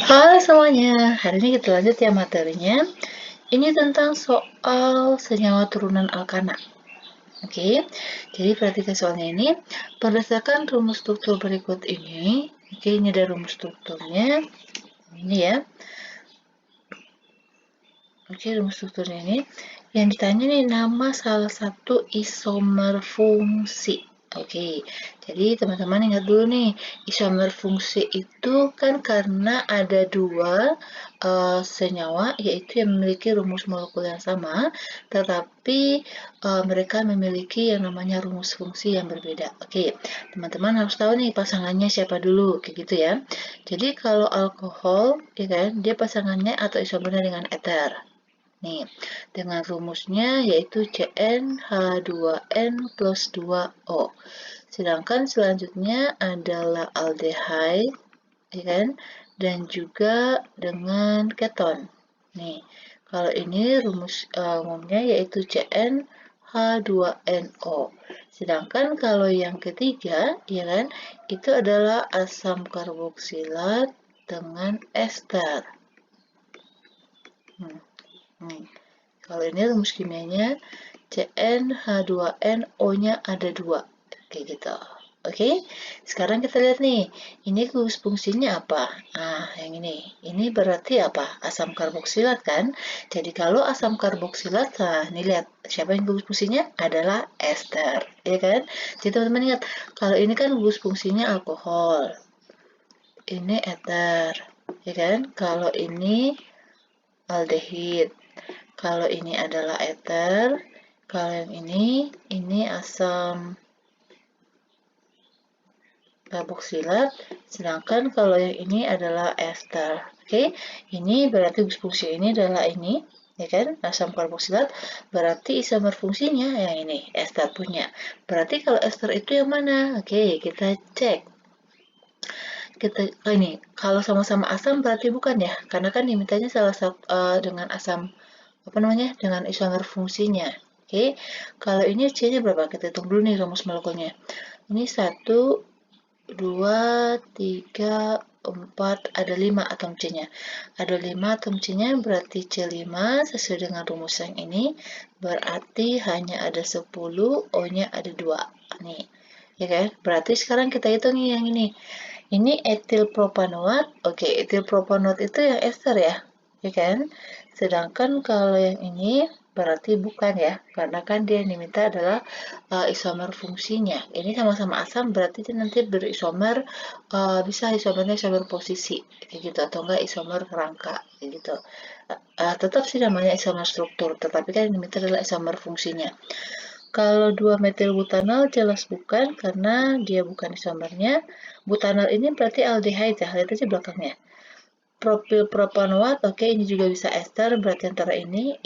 Halo semuanya, hari ini kita lanjut ya materinya. Ini tentang soal senyawa turunan alkana. Oke, jadi perhatikan soalnya ini. Berdasarkan rumus struktur berikut ini, oke, ini ada rumus strukturnya. Ini ya. Oke, rumus strukturnya ini. Yang ditanya nih nama salah satu isomer fungsi. Oke, jadi teman-teman ingat dulu nih, isomer fungsi itu kan karena ada dua senyawa, yaitu yang memiliki rumus molekul yang sama, tetapi mereka memiliki yang namanya rumus fungsi yang berbeda. Oke, teman-teman harus tahu nih pasangannya siapa dulu, kayak gitu ya. Jadi kalau alkohol, ya kan, dia pasangannya atau isomernya dengan ether. Nih, dengan rumusnya yaitu CnH2n plus 2O. Sedangkan selanjutnya adalah aldehyde, ya kan? Dan juga dengan keton. Nih, kalau ini rumus umumnya yaitu CnH2nO. Sedangkan kalau yang ketiga, ya kan, itu adalah asam karboksilat dengan ester. Kalau ini rumus kimianya CnH2n, O-nya ada 2. Kayak gitu. Oke, sekarang kita lihat nih. Ini gugus fungsinya apa? Ah, yang ini. Ini berarti apa? Asam karboksilat kan? Jadi kalau asam karboksilat, nah, ini lihat. Siapa yang gugus fungsinya? Adalah ester. Ya kan? Jadi teman-teman ingat, kalau ini kan gugus fungsinya alkohol. Ini ether. Ya kan? Kalau ini aldehid. Kalau ini adalah ether, kalau yang ini asam karboksilat, sedangkan kalau yang ini adalah ester. Oke, ini berarti fungsi ini adalah ini, ya kan, asam karboksilat, berarti isomer fungsinya yang ini, ester punya. Berarti kalau ester itu yang mana? Oke, kita cek. Ini, kalau sama-sama asam berarti bukan ya, karena kan dimintanya salah satu dengan asam apa namanya dengan isomer fungsinya. Oke, kalau ini C-nya berapa? Kita hitung dulu nih rumus molekulnya. Ini 1, 2, 3, 4, ada 5 atom C-nya. Ada 5 atom C-nya berarti C5 sesuai dengan rumus yang ini berarti hanya ada 10, O-nya ada 2. Nih, ya kan? Berarti sekarang kita hitung yang ini. Ini etil propanoat. Oke, etil propanoat itu yang ester ya, ya kan? Sedangkan kalau yang ini berarti bukan ya, karena kan dia yang diminta adalah isomer fungsinya. Ini sama-sama asam berarti dia nanti berisomer, bisa isomernya isomer posisi, kayak gitu, atau enggak isomer kerangka, kayak gitu. Tetap sih namanya isomer struktur, tetapi kan yang diminta adalah isomer fungsinya. Kalau 2-metilbutanol jelas bukan, karena dia bukan isomernya. Butanol ini berarti aldehyde ya, lihat aja belakangnya. Propilpropanoat, oke, ini juga bisa ester, berarti antara ini.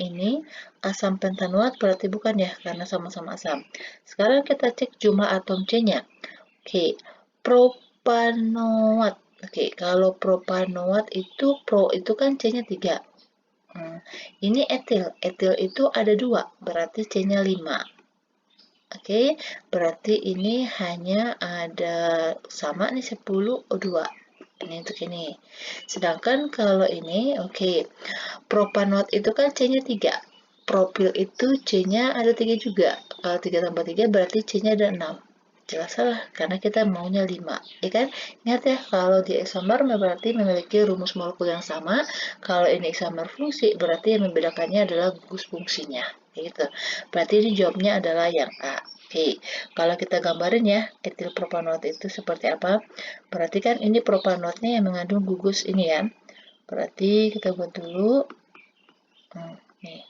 Asam pentanoat berarti bukan ya, karena sama-sama asam. Sekarang kita cek jumlah atom C-nya. Oke, propanoat. Oke, kalau propanoat itu pro itu kan C-nya 3. Ini etil. Etil itu ada 2, berarti C-nya 5. Oke, berarti ini hanya ada sama nih 10 O2. Ini untuk ini. Sedangkan kalau ini, oke, propanoat itu kan C-nya 3. Propil itu C-nya ada 3 juga. Kalau 3 tambah 3 berarti C-nya ada 6. Jelas salah, karena kita maunya 5. Ya kan? Ingat ya, kalau di isomer berarti memiliki rumus molekul yang sama. Kalau ini isomer fungsi, berarti yang membedakannya adalah gugus fungsinya. Gitu. Berarti ini jawabnya adalah yang A. Oke, kalau kita gambarin ya, etil propanoat itu seperti apa? Berarti kan ini propanoatnya yang mengandung gugus ini ya. Berarti kita buat dulu. Nih.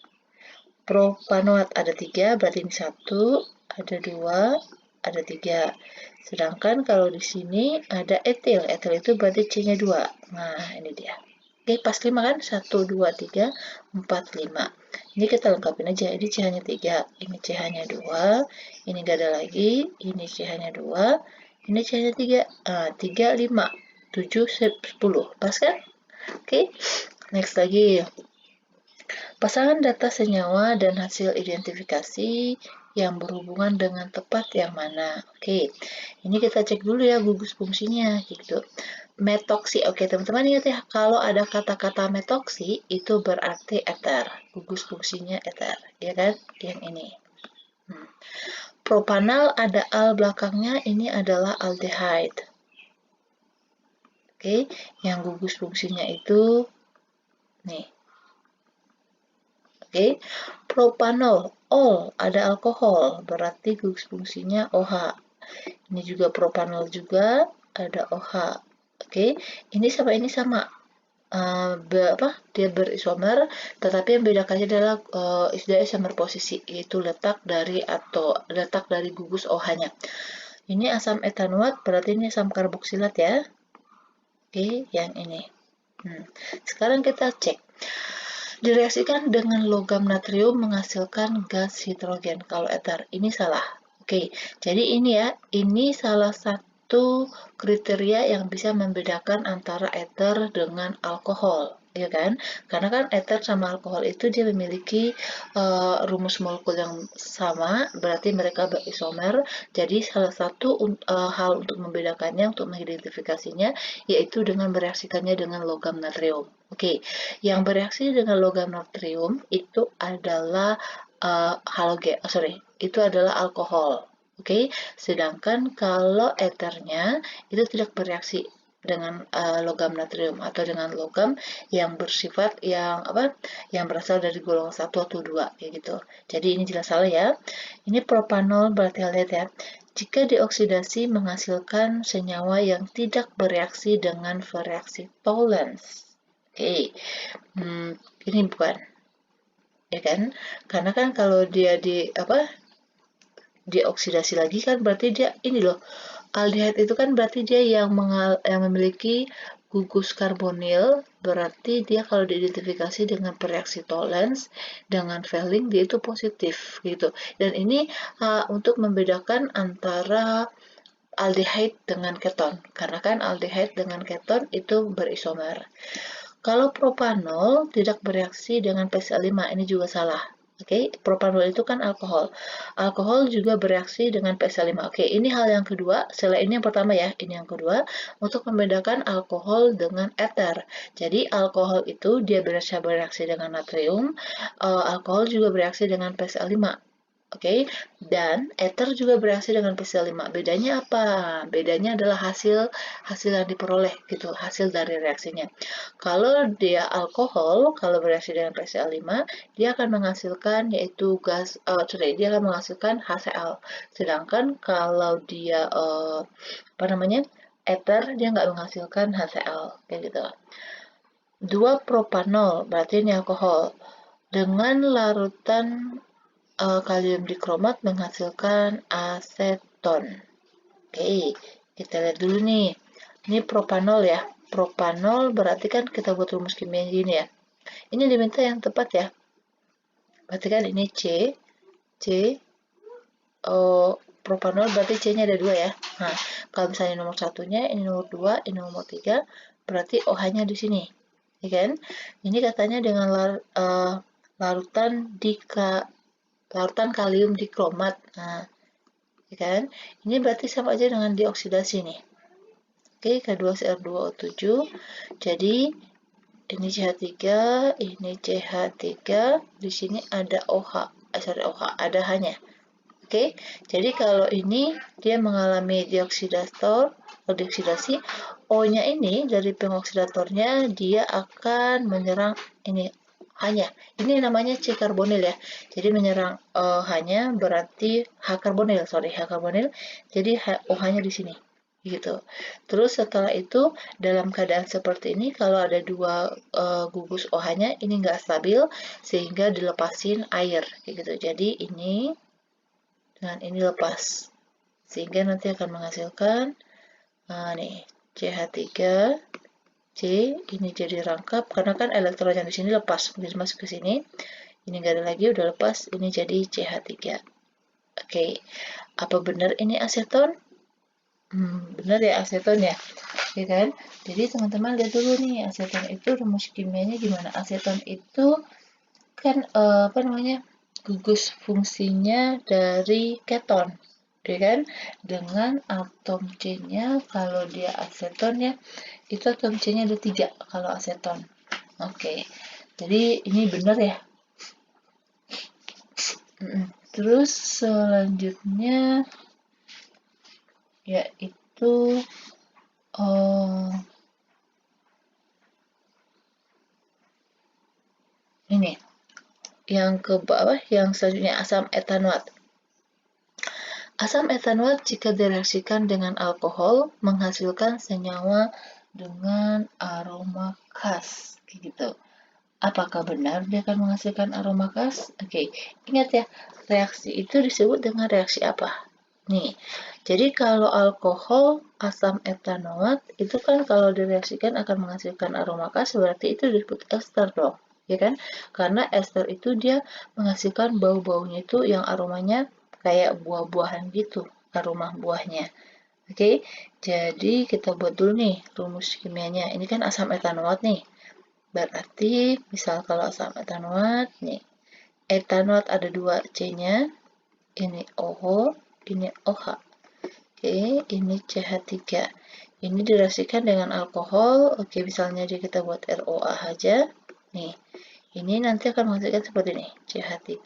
Propanoat ada 3, berarti ini 1, ada 2, ada 3. Sedangkan kalau di sini ada etil. Etil itu berarti C-nya 2. Nah, ini dia. Oke, pas 5 kan? 1, 2, 3, 4, 5. Ini kita lengkapin aja. Ini CH-nya 3, ini CH-nya 2, ini gak ada lagi, ini CH-nya 2, ini CH-nya 3. Nah, 3, 5, 7, 10. Pas kan? Oke, next lagi. Pasangan data senyawa dan hasil identifikasi yang berhubungan dengan tepat yang mana. Oke, ini kita cek dulu ya gugus fungsinya gitu. Metoksi, oke teman-teman ingat ya, kalau ada kata-kata metoksi itu berarti eter, gugus fungsinya eter, ya kan? Yang ini. Propanal ada al belakangnya, ini adalah aldehyde. Oke, yang gugus fungsinya itu nih. Oke, propanol, ol ada alkohol, berarti gugus fungsinya OH. Ini juga propanol juga ada OH. Oke, ini sama ini sama. Dia berisomer, tetapi yang bedakannya adalah istilah isomer posisi, yaitu letak dari gugus OH-nya. Ini asam etanoat, berarti ini asam karboksilat ya. Oke, yang ini. Sekarang kita cek. Direaksikan dengan logam natrium menghasilkan gas hidrogen. Kalau eter, ini salah. Oke, jadi ini ya, ini salah satu kriteria yang bisa membedakan antara eter dengan alkohol, ya kan? Karena kan eter sama alkohol itu dia memiliki rumus molekul yang sama, berarti mereka berisomer. Jadi salah satu hal untuk membedakannya, untuk mengidentifikasinya, yaitu dengan bereaksikannya dengan logam natrium. Oke, yang bereaksi dengan logam natrium itu adalah itu adalah alkohol. Oke, sedangkan kalau eternya itu tidak bereaksi dengan logam natrium atau dengan logam yang bersifat yang berasal dari golongan 1 atau 2 kayak gitu. Jadi ini jelas salah ya. Ini propanol, berarti lihat ya. Jika dioksidasi menghasilkan senyawa yang tidak bereaksi dengan reaksi Tollens. Oke, ini bukan, ya kan? Karena kan kalau dia dioksidasi lagi kan berarti dia ini loh, aldehyde itu kan berarti dia yang memiliki gugus karbonil, berarti dia kalau diidentifikasi dengan reaksi Tollens dengan Fehling dia itu positif gitu. Dan ini untuk membedakan antara aldehyde dengan keton, karena kan aldehyde dengan keton itu berisomer. Kalau propanol tidak bereaksi dengan PCl5, ini juga salah. Oke, propanol itu kan alkohol. Alkohol juga bereaksi dengan PCl5. Oke, ini hal yang kedua. Setelah ini yang pertama ya, ini yang kedua. Untuk membedakan alkohol dengan eter. Jadi alkohol itu dia bisa bereaksi dengan natrium. Alkohol juga bereaksi dengan PCl5. Oke, dan ether juga bereaksi dengan PCl5. Bedanya apa? Bedanya adalah hasil yang diperoleh gitu, hasil dari reaksinya. Kalau dia alkohol, kalau bereaksi dengan PCl5, dia akan menghasilkan yaitu dia akan menghasilkan HCl. Sedangkan kalau dia ether, dia nggak menghasilkan HCl kayak gitu. 2 propanol, berarti ini alkohol. Dengan larutan kalium dikromat menghasilkan aseton. Oke, kita lihat dulu nih. Ini propanol ya. Propanol berarti kan kita buat rumus kimia gini ya. Ini diminta yang tepat ya. Berarti kan ini C, propanol berarti C-nya ada 2 ya. Nah, kalau misalnya nomor satunya, ini nomor 2, ini nomor 3, berarti OH-nya di sini. Ya kan? Ini katanya dengan larutan kalium dikromat. Nah, ya kan? Ini berarti sama aja dengan dioksidasi nih. Oke, K2CR2O7. Jadi ini CH3, ini CH3, di sini ada OH, ada H-nya. Oke, jadi kalau ini dia mengalami dioksidasi, O-nya ini dari pengoksidatornya dia akan menyerang ini H-nya. Ini namanya C karbonil ya. Jadi menyerang H-nya berarti H karbonil. Jadi OH-nya di sini gitu. Terus setelah itu dalam keadaan seperti ini kalau ada 2 gugus OH-nya ini nggak stabil sehingga dilepasin air gitu. Jadi ini dengan ini lepas sehingga nanti akan menghasilkan nih CH3 C ini jadi rangkap karena kan elektronnya di sini lepas jadi masuk ke sini, ini nggak ada lagi udah lepas, ini jadi CH3. Oke, apa benar ini aseton? Benar ya aseton ya kan? Jadi teman-teman lihat dulu nih aseton itu rumus kimianya gimana. Aseton itu kan gugus fungsinya dari keton, ya kan? Dengan atom C-nya, kalau dia aseton ya, itu atom C-nya ada 3 kalau aseton. Oke, jadi ini benar ya. Terus selanjutnya yaitu ini yang ke bawah, yang selanjutnya asam etanoat. Asam etanoat jika direaksikan dengan alkohol menghasilkan senyawa dengan aroma khas, gitu. Apakah benar dia akan menghasilkan aroma khas? Oke, ingat ya, reaksi itu disebut dengan reaksi apa? Nih, jadi kalau alkohol, asam etanoat, itu kan kalau direaksikan akan menghasilkan aroma khas, berarti itu disebut ester dong, ya kan? Karena ester itu dia menghasilkan bau-baunya itu yang aromanya kayak buah-buahan gitu, aroma buahnya. Oke, jadi kita buat dulu nih rumus kimianya. Ini kan asam etanoat nih. Berarti, misal kalau asam etanoat, nih, etanoat ada 2 C-nya, ini OH, ini OH. Oke, ini CH3. Ini direaksikan dengan alkohol. Oke, misalnya aja kita buat ROA aja. Nih, ini nanti akan menghasilkan seperti ini. CH3,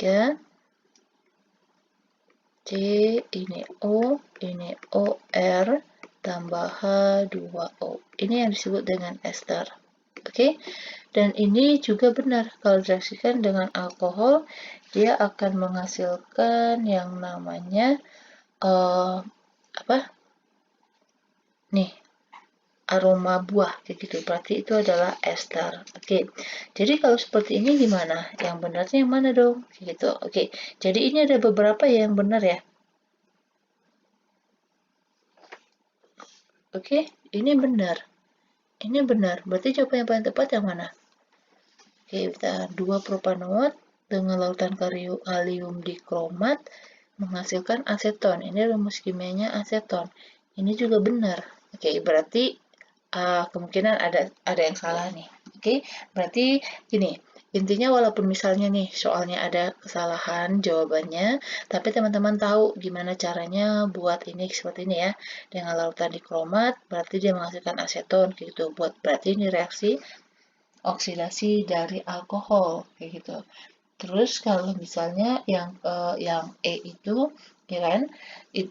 C, ini O, ini OR, tambah H2O. Ini yang disebut dengan ester. Oke, dan ini juga benar, kalau direaksikan dengan alkohol, dia akan menghasilkan yang namanya apa? Nih, aroma buah kayak gitu. Berarti itu adalah ester. Oke. Jadi kalau seperti ini gimana? Yang benarnya yang mana dong? Kayak gitu. Oke. Jadi ini ada beberapa yang benar ya. Oke, ini benar. Ini benar. Berarti jawaban yang paling tepat yang mana? Oke, kita 2 propanoat dengan lautan kalium dikromat menghasilkan aseton. Ini rumus kimianya aseton. Ini juga benar. Oke, berarti kemungkinan ada yang salah nih. Oke, berarti gini. Intinya walaupun misalnya nih soalnya ada kesalahan jawabannya, tapi teman-teman tahu gimana caranya buat ini seperti ini ya. Dengan lautan dikromat, berarti dia menghasilkan aseton gitu. Berarti ini reaksi oksidasi dari alkohol kayak gitu. Terus kalau misalnya yang E itu, ya kan,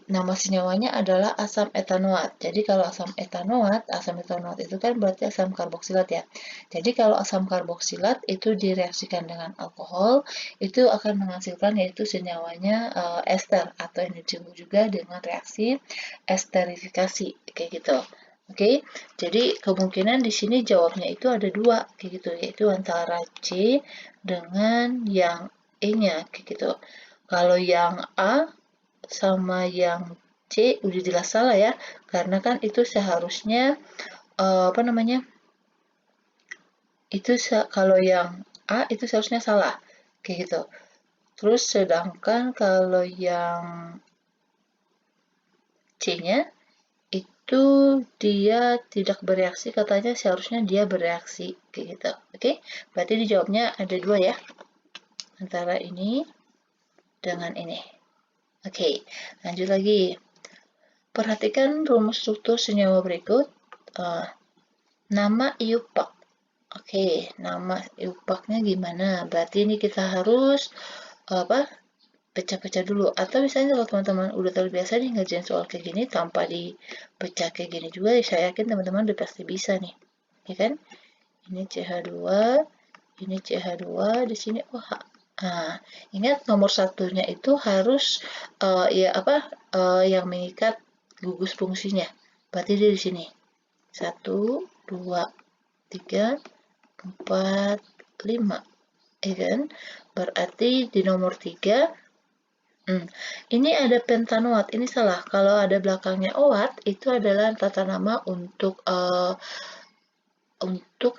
nama senyawanya adalah asam etanoat. Jadi kalau asam etanoat itu kan berarti asam karboksilat ya. Jadi kalau asam karboksilat itu direaksikan dengan alkohol, itu akan menghasilkan yaitu senyawanya ester atau yang disebut juga dengan reaksi esterifikasi kayak gitu. Oke, jadi kemungkinan di sini jawabnya itu ada 2 kayak gitu, yaitu antara C dengan yang E-nya kayak gitu. Kalau yang A sama yang C udah jelas salah ya, karena kan itu seharusnya apa namanya? Itu kalau yang A itu seharusnya salah kayak gitu. Terus sedangkan kalau yang C-nya itu dia tidak bereaksi, katanya seharusnya dia bereaksi kayak gitu. Oke, berarti dijawabnya ada 2 ya, antara ini dengan ini. Oke, lanjut lagi. Perhatikan rumus struktur senyawa berikut. Nama IUPAC. Oke, nama IUPAC-nya gimana? Berarti ini kita harus pecah-pecah dulu. Atau misalnya kalau teman-teman udah terbiasa nih ngerjain soal kayak gini tanpa dipecah kayak gini juga, saya yakin teman-teman udah pasti bisa nih. Ya kan? Ini CH2, ini CH2, di sini OH. Nah, ingat nomor satunya itu harus yang mengikat gugus fungsinya. Berarti dia di sini. 1, 2, 3, 4, 5. Ya kan? Berarti di nomor 3 ini ada pentanoat. Ini salah. Kalau ada belakangnya oat, itu adalah tata nama untuk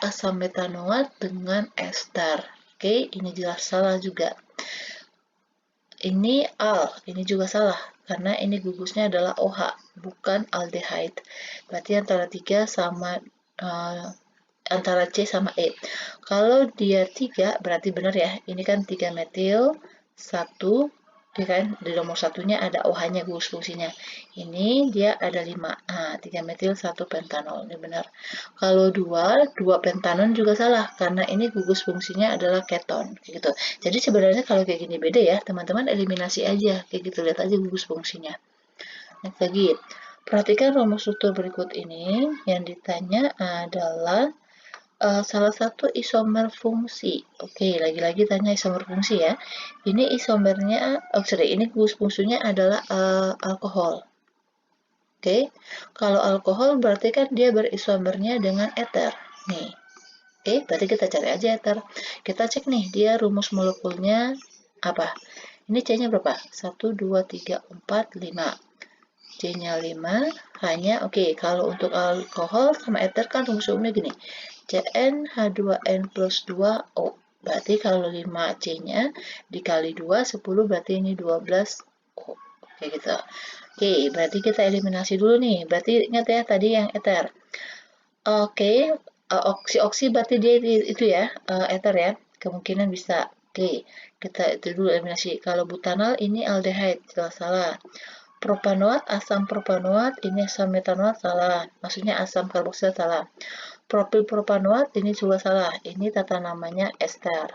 asam metanoat dengan ester. Oke, ini jelas salah juga. Ini ini juga salah. Karena ini gugusnya adalah OH, bukan aldehyde. Berarti antara 3 sama antara C sama E. Kalau dia 3, berarti benar ya. Ini kan 3 metil, 1, ya kan? Di nomor satunya ada OH-nya gugus fungsinya. Ini dia ada 5. Nah, 3 metil 1 pentanol. Ini benar. Kalau 2 pentanon juga salah karena ini gugus fungsinya adalah keton gitu. Jadi sebenarnya kalau kayak gini beda ya, teman-teman eliminasi aja kayak gitu, lihat aja gugus fungsinya. Next lagi. Perhatikan rumus struktur berikut ini. Yang ditanya adalah salah satu isomer fungsi. Oke, lagi-lagi tanya isomer fungsi ya. Ini isomernya, ini gugus fungsinya adalah alkohol. Oke, kalau alkohol berarti kan dia berisomernya dengan ether. Nih, oke, berarti kita cari aja ether. Kita cek nih, dia rumus molekulnya apa? Ini C-nya berapa? 1, 2, 3, 4, 5. C-nya 5, hanya, oke, kalau untuk alkohol sama ether kan rumus umumnya gini. CnH2n plus 2O. Berarti kalau 5C-nya dikali 2, 10, berarti ini 12O. Kayak gitu. Oke, berarti kita eliminasi dulu nih. Berarti ingat ya tadi yang ether. Oke, oksi-oksi berarti dia itu ya, ether ya. Kemungkinan bisa. Oke, kita itu dulu eliminasi. Kalau butanal ini aldehyde, jelas salah. Propanoat, asam propanoat, ini asam metanoat salah. Maksudnya asam karboksilat salah. Propil-propanoat ini juga salah. Ini tata namanya ester.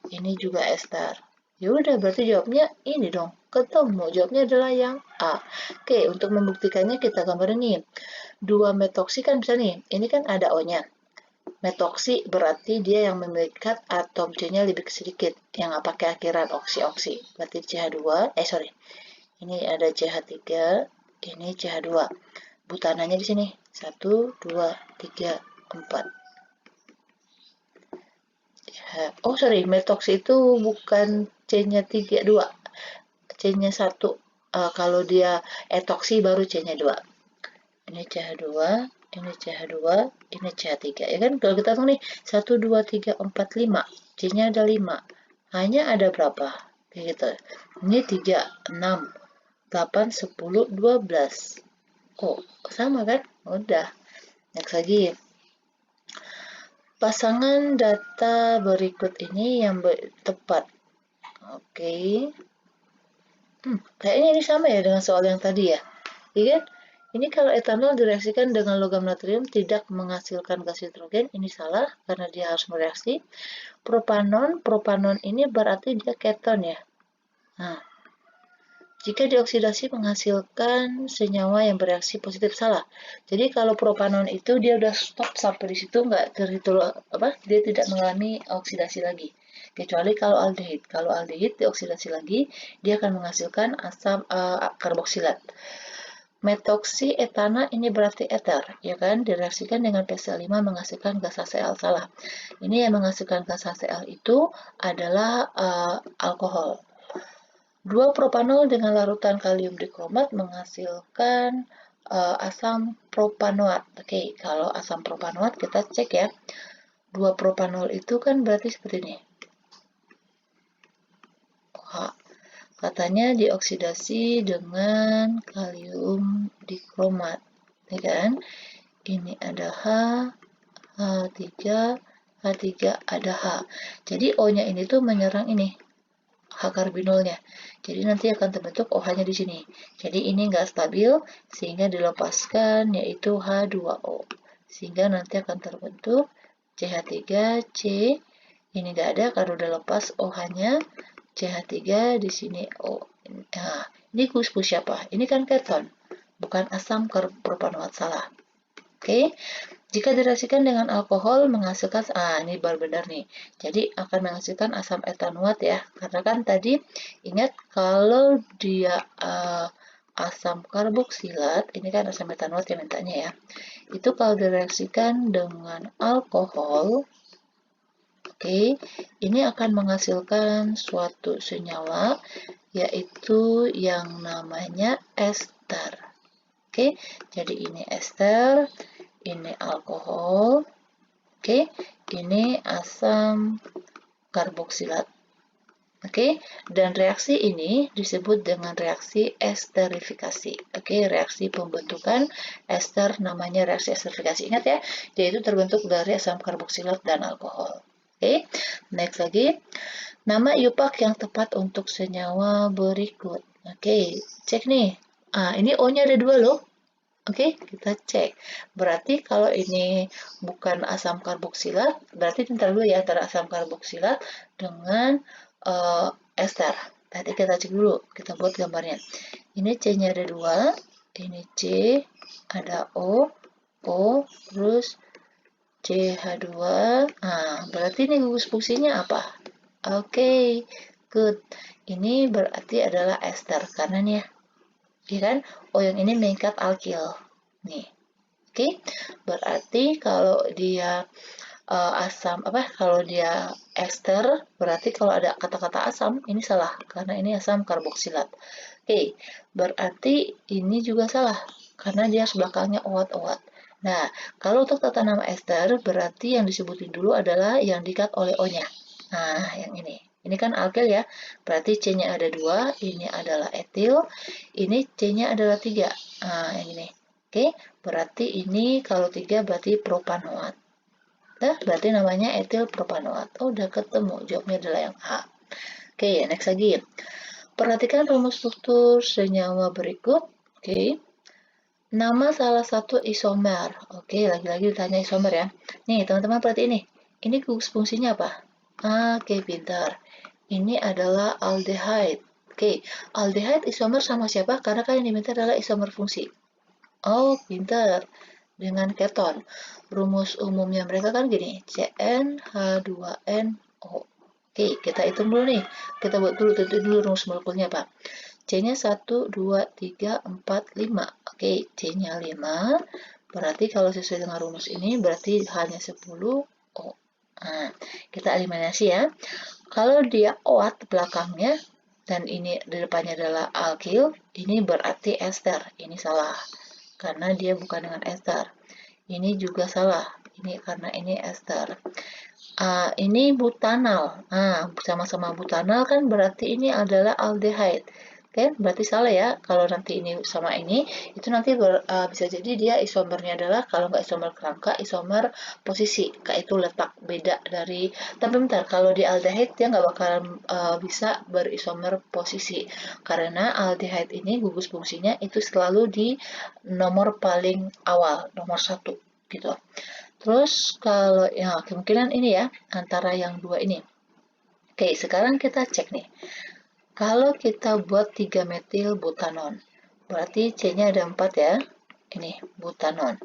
Ini juga ester. Ya udah, berarti jawabnya ini dong. Ketemu. Jawabnya adalah yang A. Oke, untuk membuktikannya kita gambarin nih. 2 metoksi kan bisa nih. Ini kan ada O-nya. Metoksi berarti dia yang memiliki atom C-nya lebih sedikit. Yang nggak pakai akhiran oksi-oksi. Berarti CH2. Ini ada CH3. Ini CH2. Butananya di sini. 1, 2, 3, 4. Metoksi itu bukan C-nya 3, 2. C-nya 1. Kalau dia etoksi baru C-nya 2. Ini CH2, ini CH2, ini CH3. Ya kan kalau kita tahu nih 1, 2, 3, 4, 5. C-nya ada 5. Hanya ada berapa? Kayak gitu. Ini 3, 6, 8, 10, 12. Oh, sama kan? Udah. Next lagi. Pasangan data berikut ini yang tepat. Oke. Kayaknya ini sama ya dengan soal yang tadi ya. Iya kan? Ini kalau etanol direaksikan dengan logam natrium tidak menghasilkan gas hidrogen, ini salah karena dia harus mereaksi. Propanon ini berarti dia keton ya. Nah, jika dioksidasi menghasilkan senyawa yang bereaksi positif, salah. Jadi kalau propanon itu dia udah stop sampai di situ, nggak dia tidak mengalami oksidasi lagi. Kecuali kalau aldehid. Kalau aldehid dioksidasi lagi, dia akan menghasilkan asam karboksilat. Metoksi etana ini berarti ether, ya kan? Direaksikan dengan PCl5 menghasilkan gas HCl, salah. Ini yang menghasilkan gas HCl itu adalah alkohol. 2 propanol dengan larutan kalium dikromat menghasilkan asam propanoat. Oke, kalau asam propanoat kita cek ya. 2 propanol itu kan berarti seperti ini. Katanya dioksidasi dengan kalium dikromat, ya kan? Ini ada H, H3, H3 ada H. Jadi O-nya ini tuh menyerang ini, H karbinolnya. Jadi nanti akan terbentuk OH-nya di sini. Jadi ini nggak stabil, sehingga dilepaskan yaitu H2O. Sehingga nanti akan terbentuk CH3C. Ini nggak ada karena udah lepas OH-nya. CH3 di sini O. Nah, ini gugus siapa? Ini kan keton, bukan asam propanoat, salah. Oke, jika direaksikan dengan alkohol menghasilkan, ini baru benar nih. Jadi akan menghasilkan asam etanoat ya. Karena kan tadi ingat kalau dia asam karboksilat, ini kan asam etanoat yang mintanya ya. Itu kalau direaksikan dengan alkohol, oke, ini akan menghasilkan suatu senyawa yaitu yang namanya ester. Oke, jadi ini ester, ini alkohol, oke, ini asam karboksilat. Oke, dan reaksi ini disebut dengan reaksi esterifikasi. Oke, reaksi pembentukan ester namanya reaksi esterifikasi. Ingat ya, dia itu terbentuk dari asam karboksilat dan alkohol. Oke, next lagi. Nama IUPAC yang tepat untuk senyawa berikut. Oke, cek nih. Ini O-nya ada 2 loh. Oke, kita cek. Berarti kalau ini bukan asam karboksilat, berarti ntar dulu ya antara asam karboksilat dengan ester. Tadi kita cek dulu, kita buat gambarnya. Ini C-nya ada 2, ini C, ada O, terus CH2. Berarti ini gugus fungsinya apa? Oke, good. Ini berarti adalah ester, karena nih ya, kan? Oh, yang ini mengikat alkil. Nih. Oke, berarti kalau dia kalau dia ester, berarti kalau ada kata-kata asam, ini salah, karena ini asam karboksilat. Oke, berarti ini juga salah, karena dia belakangnya OAT-OAT. Nah, kalau untuk tata nama ester, berarti yang disebutin dulu adalah yang diikat oleh O-nya. Nah, yang ini. Ini kan alkyl ya, berarti C-nya ada 2, ini adalah etil, ini C-nya adalah 3. Nah, yang ini. Oke, berarti ini kalau 3 berarti propanoat. Nah, berarti namanya etil propanoat. Oh, udah ketemu. Jawabnya adalah yang A. Oke, next lagi. Perhatikan rumus struktur senyawa berikut. Oke. Nama salah satu isomer. Oke, lagi-lagi ditanya isomer ya. Nih, teman-teman perhati ini. Ini gugus fungsinya apa? Oke, pintar. Ini adalah aldehyde. Oke, aldehyde isomer sama siapa? Karena kan yang diminta adalah isomer fungsi. Oh, pintar. Dengan keton. Rumus umumnya mereka kan gini, CnH2nO. Oke, kita hitung dulu nih. Kita buat dulu, tentu dulu rumus molekulnya, Pak. C-nya 1, 2, 3, 4, 5. Oke, C-nya 5. Berarti kalau sesuai dengan rumus ini, berarti hanya 10 O. Nah, kita eliminasi ya. Kalau dia OAT belakangnya, dan ini di depannya adalah alkyl, ini berarti ester. Ini salah, karena dia bukan dengan ester. Ini juga salah, ini karena ini ester. Ini butanal. Sama-sama butanal kan berarti ini adalah aldehyde. Kan berarti salah ya. Kalau nanti ini sama ini, itu nanti bisa jadi dia isomernya adalah kalau nggak isomer kerangka, isomer posisi. Kayak itu letak beda dari. Tapi bentar, kalau di aldehyde dia nggak bakalan bisa berisomer posisi. Karena aldehyde ini gugus fungsinya itu selalu di nomor paling awal, nomor 1 gitu. Terus kalau ya kemungkinan ini ya antara yang 2 ini. Oke, sekarang kita cek nih. Kalau kita buat 3 metil butanon, berarti C-nya ada 4 ya. Ini butanon.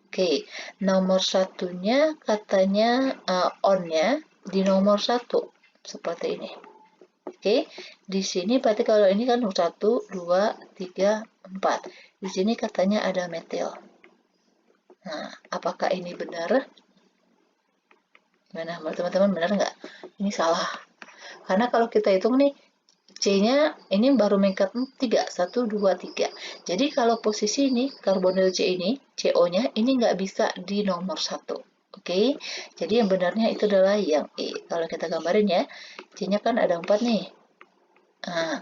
Oke, nomor satunya katanya on-nya di nomor 1 seperti ini. Oke, di sini berarti kalau ini kan 1, 2, 3, 4. Di sini katanya ada metil. Nah, apakah ini benar? Gimana, teman-teman benar nggak? Ini salah. Karena kalau kita hitung nih, C-nya ini baru mengikat 3, 1, 2, 3. Jadi kalau posisi ini, karbonil C ini, CO-nya, ini nggak bisa di nomor 1. Oke, jadi yang benarnya itu adalah yang E. Kalau kita gambarin ya, C-nya kan ada 4 nih. Nah,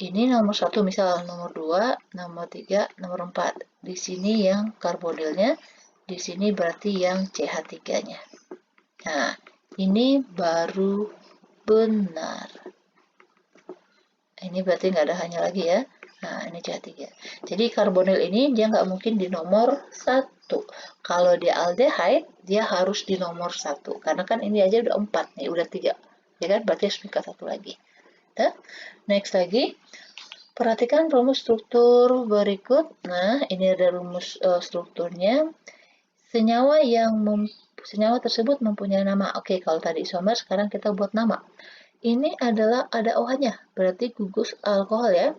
ini nomor 1 misal, nomor 2, nomor 3, nomor 4. Di sini yang karbonilnya, di sini berarti yang CH3-nya. Nah, ini baru benar. Ini berarti nggak ada hanya lagi ya. Nah, ini CH3. Jadi karbonil ini dia nggak mungkin di nomor 1. Kalau dia aldehyde, dia harus di nomor 1. Karena kan ini aja udah 4 nih, udah 3. Ya kan? Berarti harus minta 1 lagi. Nah, next lagi. Perhatikan rumus struktur berikut. Nah, ini ada rumus strukturnya. Senyawa tersebut mempunyai nama. Oke, kalau tadi isomer, sekarang kita buat nama. Ini adalah ada OH-nya, berarti gugus alkohol ya.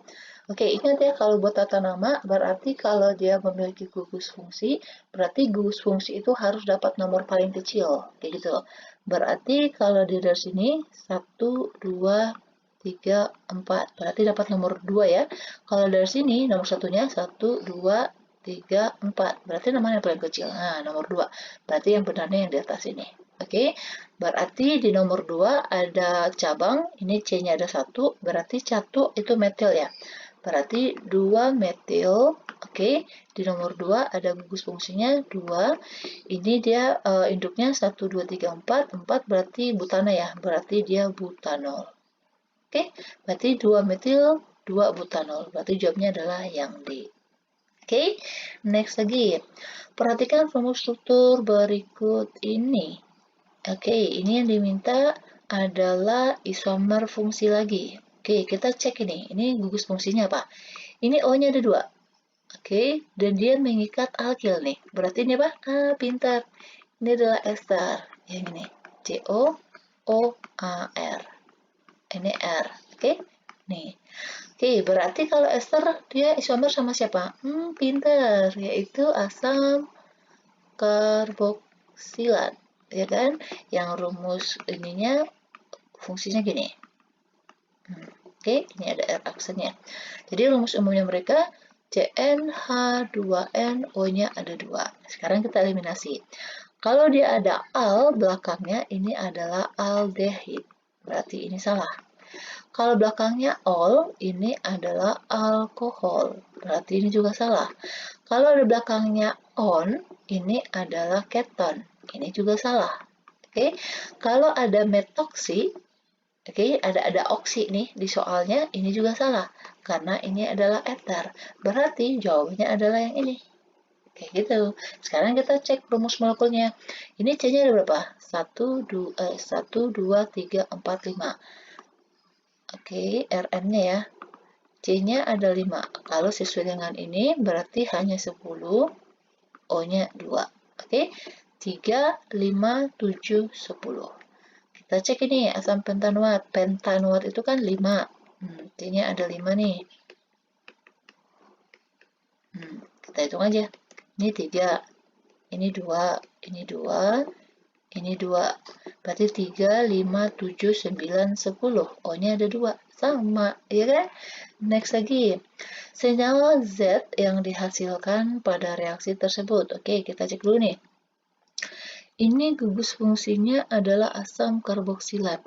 Oke, ingat ya kalau buat tata nama, berarti kalau dia memiliki gugus fungsi, berarti gugus fungsi itu harus dapat nomor paling kecil, kayak gitu. Berarti kalau dari sini, 1, 2, 3, 4, berarti dapat nomor 2 ya. Kalau dari sini, nomor satunya 1, 2, 3, 4, berarti namanya yang paling kecil. Nah, nomor 2, berarti yang benarnya yang di atas ini. Oke, berarti di nomor 2 ada cabang, ini C-nya ada 1, berarti 1 itu metil ya. Berarti 2 metil, oke, Oke, di nomor 2 ada gugus fungsinya 2. Ini dia induknya 1, 2, 3, 4. 4 berarti butana ya, berarti dia butanol. Oke, berarti 2 metil, 2 butanol. Berarti jawabnya adalah yang D. Oke, next lagi. Perhatikan rumus struktur berikut ini. Oke, ini yang diminta adalah isomer fungsi lagi. Oke, kita cek ini. Ini gugus fungsinya apa? Ini O-nya ada 2. Oke, dan dia mengikat alkil nih. Berarti ini apa? Pintar. Ini adalah ester. Yang ini. COOAR. Ini R. Oke, nih. Oke, berarti kalau ester dia isomer sama siapa? Pintar. Yaitu asam karboksilat. Ya kan? Yang rumus ininya fungsinya gini. Oke, ini ada R aksennya. Jadi rumus umumnya mereka CnH2n, O-nya ada 2. Sekarang kita eliminasi. Kalau dia ada al belakangnya, ini adalah aldehid. Berarti ini salah. Kalau belakangnya ol, ini adalah alkohol. Berarti ini juga salah. Kalau ada belakangnya on, ini adalah keton. Ini juga salah. Oke. Kalau ada metoksi, oke, ada oksi nih di soalnya, ini juga salah. Karena ini adalah eter. Berarti jawabannya adalah yang ini. Kayak gitu. Sekarang kita cek rumus molekulnya. Ini C-nya ada berapa? 1, 2, 3, 4, 5. Oke, Rn-nya ya. C-nya ada 5. Kalau sesuai dengan ini, berarti hanya 10. O-nya 2. Oke, 3, 5, 7, 10. Kita cek ini asam pentanuat. Pentanuat itu kan 5. T-nya ada 5 nih. Kita hitung aja. Ini 3, ini 2, ini 2, ini 2. Berarti 3, 5, 7, 9, 10. O-nya ada 2. Sama, ya kan? Next lagi. Senyawa Z yang dihasilkan pada reaksi tersebut. Oke, kita cek dulu nih. Ini gugus fungsinya adalah asam karboksilat.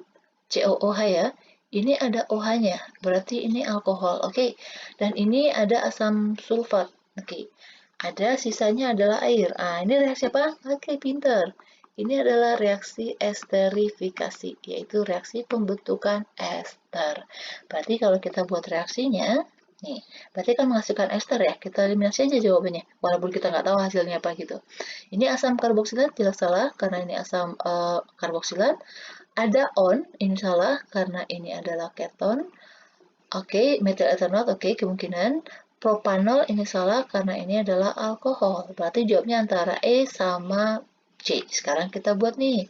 COOH ya. Ini ada OH-nya, berarti ini alkohol. Oke. Dan ini ada asam sulfat. Oke. Ada sisanya adalah air. Ini reaksi apa? Oke, pinter. Ini adalah reaksi esterifikasi, yaitu reaksi pembentukan ester. Berarti kalau kita buat reaksinya, nih, berarti kan menghasilkan ester ya. Kita eliminasi aja jawabannya, walaupun kita nggak tahu hasilnya apa gitu. Ini asam karboksilat jelas salah, karena ini asam karboksilat. Ada on, ini salah, karena ini adalah keton. Oke, metil etanol, oke, kemungkinan. Propanol ini salah karena ini adalah alkohol. Berarti jawabnya antara E sama C. Sekarang kita buat nih.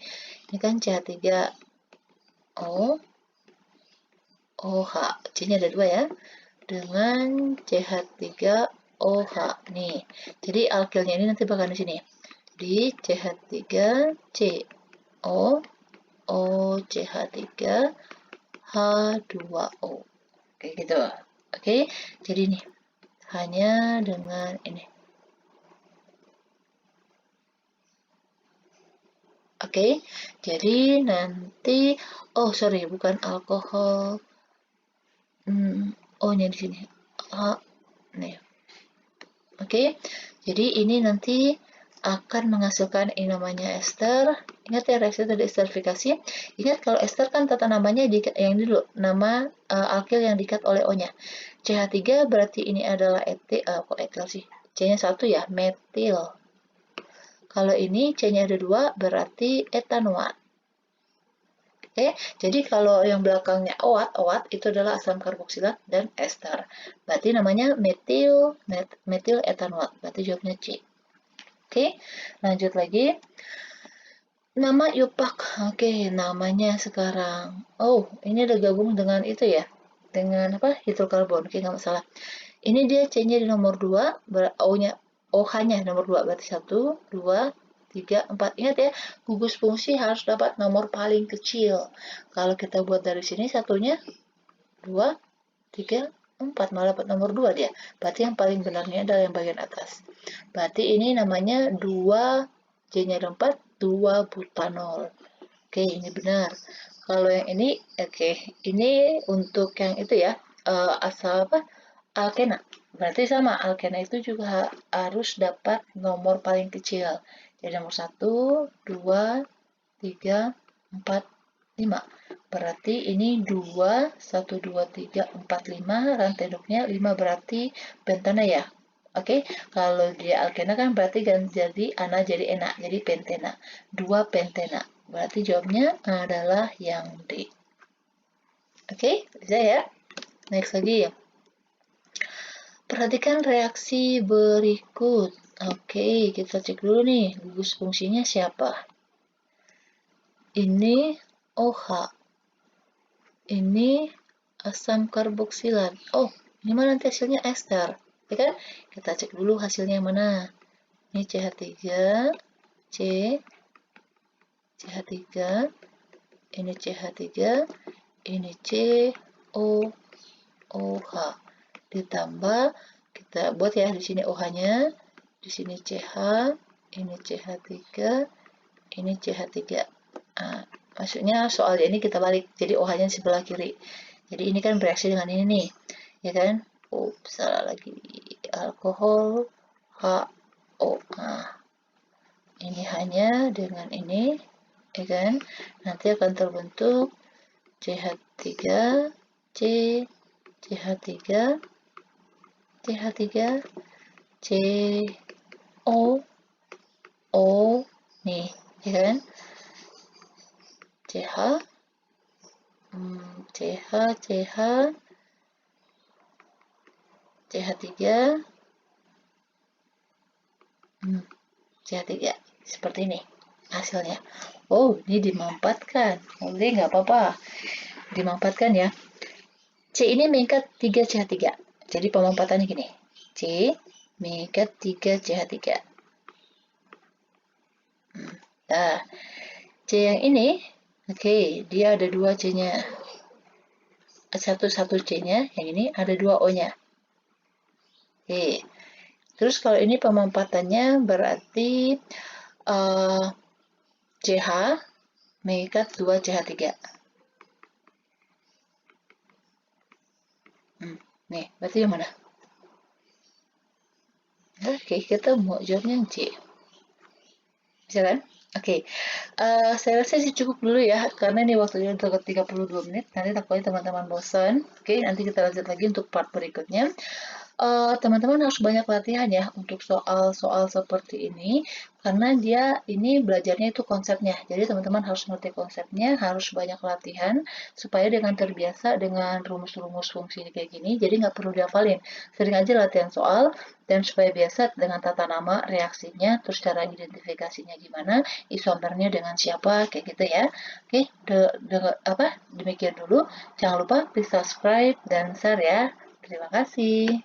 Ini kan CH3O, OH. C-nya ada 2 ya. Dengan CH3OH. Nih. Jadi alkilnya ini nanti bakal di sini. Jadi CH3CO, OCH3, H2O. Kayak gitu. Oke, jadi nih. Hanya dengan ini. Oke, jadi nanti, oh sorry, bukan alkohol. O-nya di sini. Nih. Oke, jadi ini nanti akan menghasilkan ini namanya ester. Ingat ya reaksi tadi esterifikasi. Ingat kalau ester kan tata namanya yang dulu nama alkil yang diikat oleh O-nya. CH3 berarti ini adalah etil, kok etil sih? C-nya 1 ya, metil. Kalau ini C-nya ada 2 berarti etanoat. Oke, jadi kalau yang belakangnya OAT itu adalah asam karboksilat dan ester. Berarti namanya metil etanoat. Berarti jawabnya C. Oke, lanjut lagi. Nama Yupak. Oke, namanya sekarang. Oh, ini udah gabung dengan itu ya. Dengan apa? Hidrokarbon. Oke, nggak masalah. Ini dia C-nya di nomor 2, O-nya OH-nya nomor 2. Berarti 1, 2, 3, 4. Ingat ya, gugus fungsi harus dapat nomor paling kecil. Kalau kita buat dari sini satunya 2, 3, 4. Malah dapat nomor 2 dia. Berarti yang paling benarnya adalah yang bagian atas. Berarti ini namanya 2, J-nya ada 4, 2 butanol. Oke, ini benar. Kalau yang ini, oke, ini untuk yang itu ya, asal apa? alkena. Berarti sama, alkena itu juga harus dapat nomor paling kecil. Jadi nomor 1, 2, 3, 4, 5. Berarti ini 2, 1, 2, 3, 4, 5. Rantai duknya 5 berarti pentana ya. Oke, kalau dia alkena kan berarti jadi ana jadi enak, jadi pentena. 2 pentena. Berarti jawabnya adalah yang D. Oke, bisa ya? Next lagi ya. Perhatikan reaksi berikut. Oke, kita cek dulu nih, gugus fungsinya siapa? Ini OH. Ini asam karboksilat. Oh, ini mana nanti hasilnya ester. Ya kan? Kita cek dulu hasilnya yang mana. Ini CH3, C, CH3, ini CH3, ini C, O, OH. Ditambah, kita buat ya di sini OH-nya, di sini CH, ini CH3, ini CH3. Nah, maksudnya soal ini kita balik, jadi OH-nya sebelah kiri. Jadi ini kan bereaksi dengan ini nih, ya kan? Oh, salah lagi. Alkohol, HO. Nah, ini hanya dengan ini, ya kan? Nanti akan terbentuk CH3, C, CH3, CH3, C, O, O, nih, ya kan? CH, CH, CH, CH3, CH3, seperti ini hasilnya. Oh, ini dimampatkan. Oke, nggak apa-apa. Dimampatkan ya. C ini mengikat 3 CH3. Jadi pemampatannya gini. C mengikat 3 CH3. Nah, C yang ini, oke, dia ada 2 C-nya. Satu C-nya, yang ini ada 2 O-nya. Oke. Terus kalau ini pemampatannya berarti CH mengikat 2 CH3. Nih, berarti yang mana? Oke, kita mau jawabnya yang C. Bisa kan? Oke, saya rasa sih cukup dulu ya, karena ini waktunya udah ke 32 menit, nanti takutnya teman-teman bosan. Oke, nanti kita lanjut lagi untuk part berikutnya. Teman-teman harus banyak latihan ya untuk soal-soal seperti ini, karena dia ini belajarnya itu konsepnya. Jadi teman-teman harus ngerti konsepnya, harus banyak latihan, supaya dengan terbiasa dengan rumus-rumus fungsi kayak gini, jadi nggak perlu dihafalin. Sering aja latihan soal, dan supaya biasa dengan tata nama reaksinya, terus cara identifikasinya gimana, isomernya dengan siapa, kayak gitu ya. Oke, demikian dulu. Jangan lupa please subscribe dan share ya. Terima kasih.